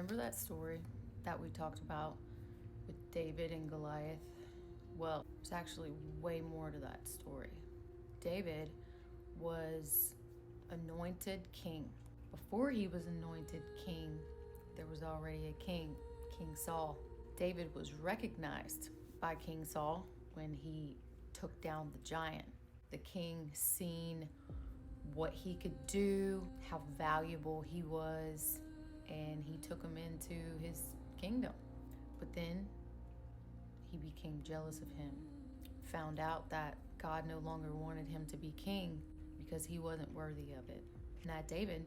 Remember that story that we talked about with David and Goliath? Well, there's actually way more to that story. David was anointed king. Before he was anointed king, there was already a king, King Saul. David was recognized by King Saul when he took down the giant. The king seen what he could do, how valuable he was, and he took him into his kingdom. But then he became jealous of him, found out that God no longer wanted him to be king because he wasn't worthy of it, and that David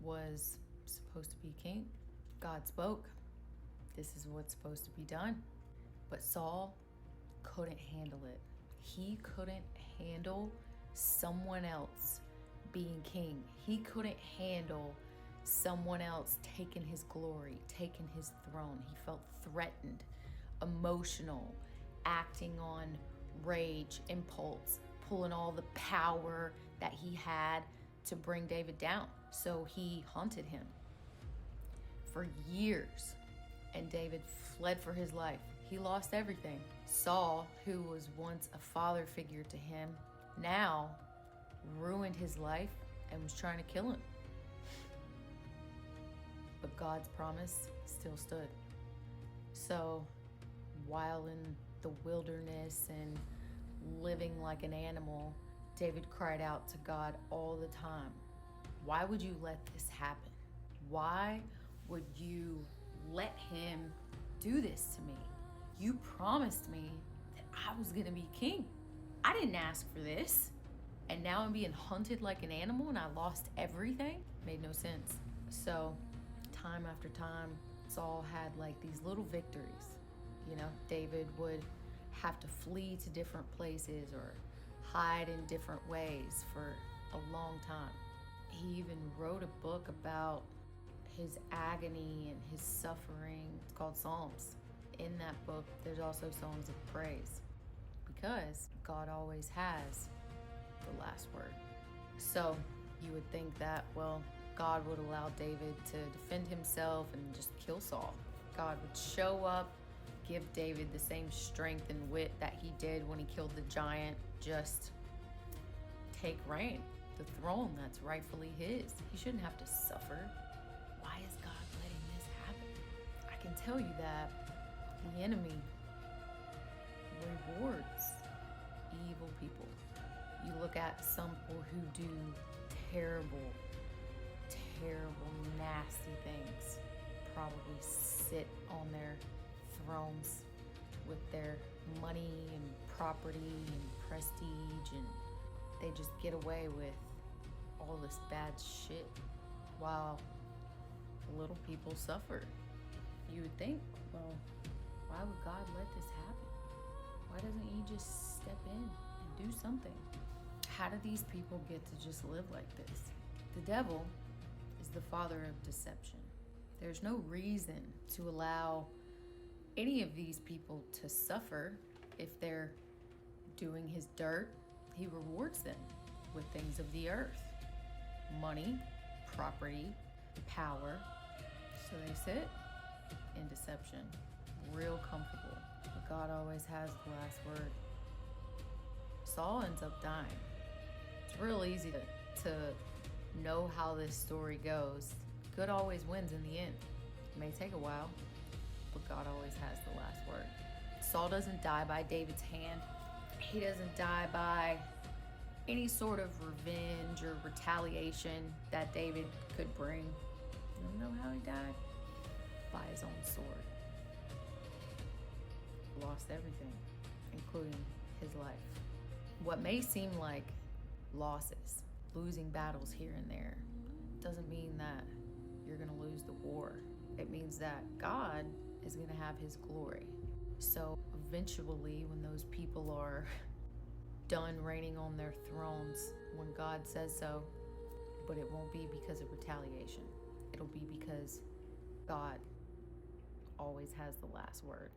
was supposed to be king. God spoke, this is what's supposed to be done. But Saul couldn't handle it. He couldn't handle someone else being king. He couldn't handle someone else taking his glory, taking his throne. He felt threatened, emotional, acting on rage, impulse, pulling all the power that he had to bring David down. So he hunted him for years, and David fled for his life. He lost everything. Saul, who was once a father figure to him, now ruined his life and was trying to kill him. But God's promise still stood. So while in the wilderness and living like an animal, David cried out to God all the time, why would you let this happen? Why would you let him do this to me? You promised me that I was gonna be king. I didn't ask for this. And now I'm being hunted like an animal and I lost everything? Made no sense. So time after time, Saul had like these little victories. David would have to flee to different places or hide in different ways for a long time. He even wrote a book about his agony and his suffering. It's called Psalms. In that book, there's also songs of praise because God always has the last word. So you would think that, well, God would allow David to defend himself and just kill Saul. God would show up, give David the same strength and wit that he did when he killed the giant, just take reign, the throne that's rightfully his. He shouldn't have to suffer. Why is God letting this happen? I can tell you that the enemy rewards evil people. You look at some people who do terrible, nasty things, probably sit on their thrones with their money and property and prestige, and they just get away with all this bad shit while little people suffer. You would think, well, why would God let this happen? Why doesn't he just step in and do something? How do these people get to just live like this? The devil is the father of deception. There's no reason to allow any of these people to suffer. If they're doing his dirt, he rewards them with things of the earth, money, property, power. So they sit in deception, real comfortable. But God always has the last word. Saul ends up dying. It's real easy to know how this story goes. Good always wins in the end. It may take a while, but God always has the last word. Saul doesn't die by David's hand. He doesn't die by any sort of revenge or retaliation that David could bring. You don't know how he died? By his own sword. Lost everything, including his life. What may seem like losses, losing battles here and there, doesn't mean that you're gonna lose the war. It means that God is gonna have his glory. So eventually, when those people are done reigning on their thrones, when God says so, but it won't be because of retaliation. It'll be because God always has the last word.